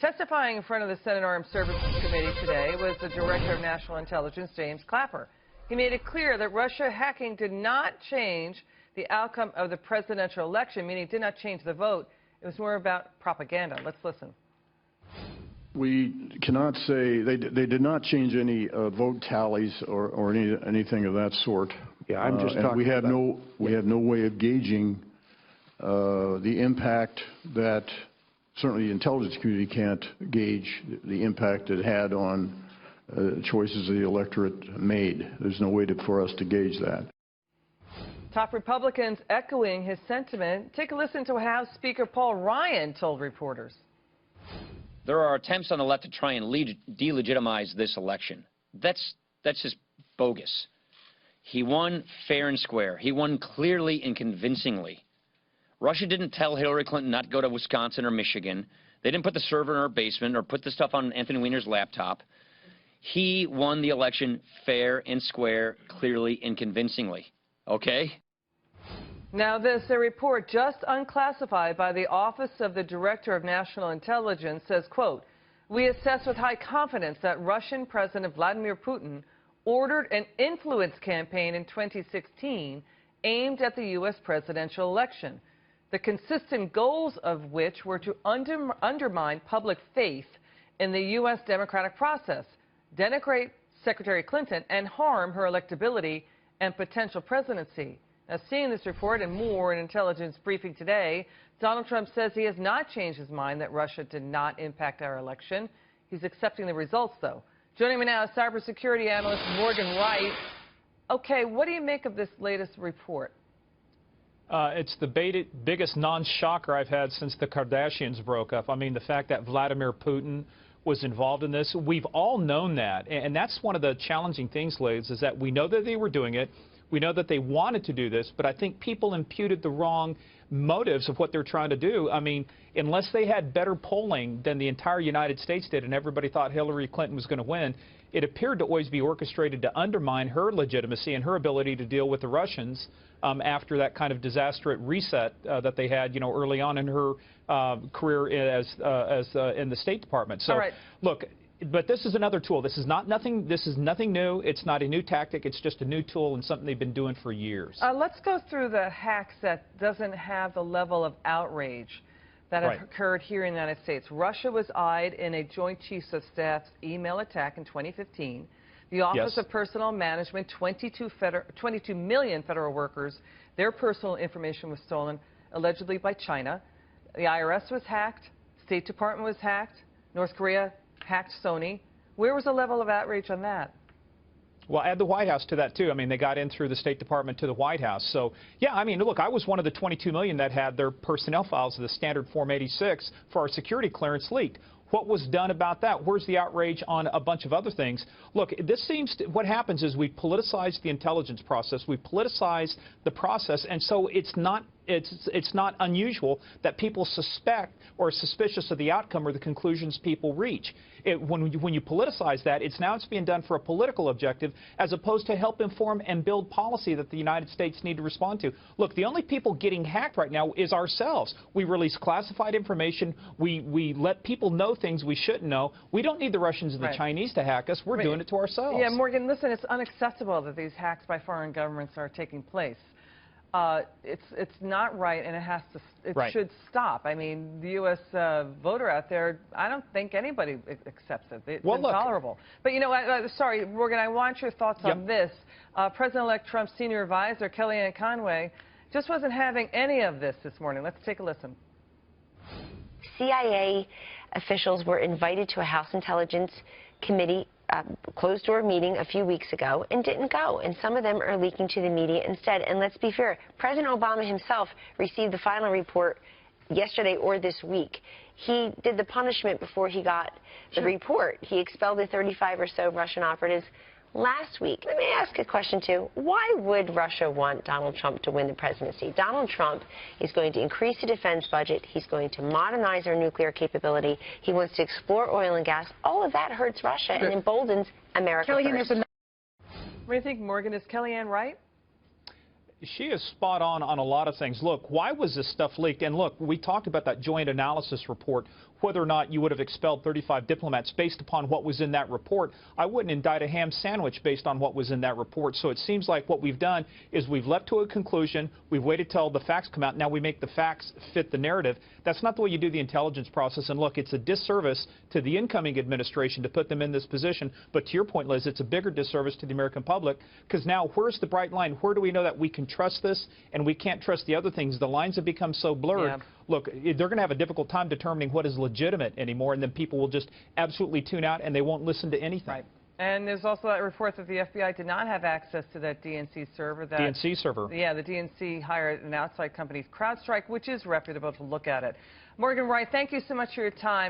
Testifying in front of the Senate Armed Services Committee today was the Director of National Intelligence, James Clapper. He made it clear that Russia hacking did not change the outcome of the presidential election, meaning it did not change the vote. It was more about propaganda. Let's listen. We cannot say they did not change any vote tallies or anything of that sort. Yeah, I'm just talking we have no way of gauging the impact that certainly the intelligence community can't gauge the impact it had on choices the electorate made. There's no way for us to gauge that. Top Republicans echoing his sentiment. Take a listen to how Speaker Paul Ryan told reporters. There are attempts on the left to try and delegitimize this election. That's just bogus. He won fair and square. He won clearly and convincingly. Russia didn't tell Hillary Clinton not to go to Wisconsin or Michigan. They didn't put the server in her basement or put the stuff on Anthony Weiner's laptop. He won the election fair and square, clearly and convincingly. Okay? Now this, a report just unclassified by the Office of the Director of National Intelligence says, quote, "We assess with high confidence that Russian President Vladimir Putin ordered an influence campaign in 2016 aimed at the U.S. presidential election, the consistent goals of which were to undermine public faith in the U.S. democratic process, denigrate Secretary Clinton, and harm her electability and potential presidency." Now, seeing this report and more in Intelligence Briefing today, Donald Trump says he has not changed his mind that Russia did not impact our election. He's accepting the results, though. Joining me now is cybersecurity analyst Morgan Wright. Okay, what do you make of this latest report? It's the biggest non-shocker I've had since the Kardashians broke up. I mean, the fact that Vladimir Putin was involved in this, we've all known that. And that's one of the challenging things, Liz, is that we know that they were doing it. We know that they wanted to do this, but I think people imputed the wrong motives of what they're trying to do. I mean, unless they had better polling than the entire United States did and everybody thought Hillary Clinton was going to win, it appeared to always be orchestrated to undermine her legitimacy and her ability to deal with the Russians after that kind of disastrous reset that they had, you know, early on in her career as in the State Department. So, look. But this is another tool. This is nothing new. It's not a new tactic. It's just a new tool and something they've been doing for years. Let's go through the hacks that doesn't have the level of outrage that have occurred here in the United States. Russia was eyed in a Joint Chiefs of Staff's email attack in 2015. The Office of Personnel Management, 22 million federal workers, their personal information was stolen, allegedly by China. The IRS was hacked. State Department was hacked. North Korea hacked Sony. Where was the level of outrage on that? Well, add the White House to that, too. I mean, they got in through the State Department to the White House. So, yeah, I mean, look, I was one of the 22 million that had their personnel files of the standard Form 86 for our security clearance leaked. What was done about that? Where's the outrage on a bunch of other things? Look, this seems to, what happens is we politicize the intelligence process. We politicize the process, and so it's not unusual that people suspect or are suspicious of the outcome or the conclusions people reach. When you politicize that, it's being done for a political objective as opposed to help inform and build policy that the United States need to respond to. Look, the only people getting hacked right now is ourselves. We release classified information. We let people know things we shouldn't know. We don't need the Russians and the Chinese to hack us. We're doing it to ourselves. Yeah, Morgan, listen, it's unacceptable that these hacks by foreign governments are taking place. It's not right, and it should stop. I mean, the U.S. voter out there, I don't think anybody accepts it. It's intolerable. But you know what? Sorry, Morgan, I want your thoughts on this. President-elect Trump's senior advisor, Kellyanne Conway, just wasn't having any of this morning. Let's take a listen. CIA officials were invited to a House Intelligence Committee closed-door meeting a few weeks ago and didn't go, and some of them are leaking to the media instead. And let's be fair, President Obama himself received the final report yesterday or this week. He did the punishment before he got the report. He expelled the 35 or so Russian operatives last week. Let me ask a question, too. Why would Russia want Donald Trump to win the presidency? Donald Trump is going to increase the defense budget. He's going to modernize our nuclear capability. He wants to explore oil and gas. All of that hurts Russia and emboldens America first. What do you think, Morgan? Is Kellyanne right? She is spot on a lot of things. Look, why was this stuff leaked? And look, we talked about that joint analysis report. whether or not you would have expelled 35 diplomats based upon what was in that report. I wouldn't indict a ham sandwich based on what was in that report. So it seems like what we've done is we've leapt to a conclusion, we've waited till the facts come out, now we make the facts fit the narrative. That's not the way you do the intelligence process. And look, it's a disservice to the incoming administration to put them in this position. But to your point, Liz, it's a bigger disservice to the American public, because now where's the bright line? Where do we know that we can trust this and we can't trust the other things? The lines have become so blurred. Yeah. Look, they're going to have a difficult time determining what is legitimate anymore, and then people will just absolutely tune out and they won't listen to anything. Right. And there's also that report that the FBI did not have access to that DNC server. DNC server. Yeah, the DNC hired an outside company, CrowdStrike, which is reputable, to look at it. Morgan Wright, thank you so much for your time.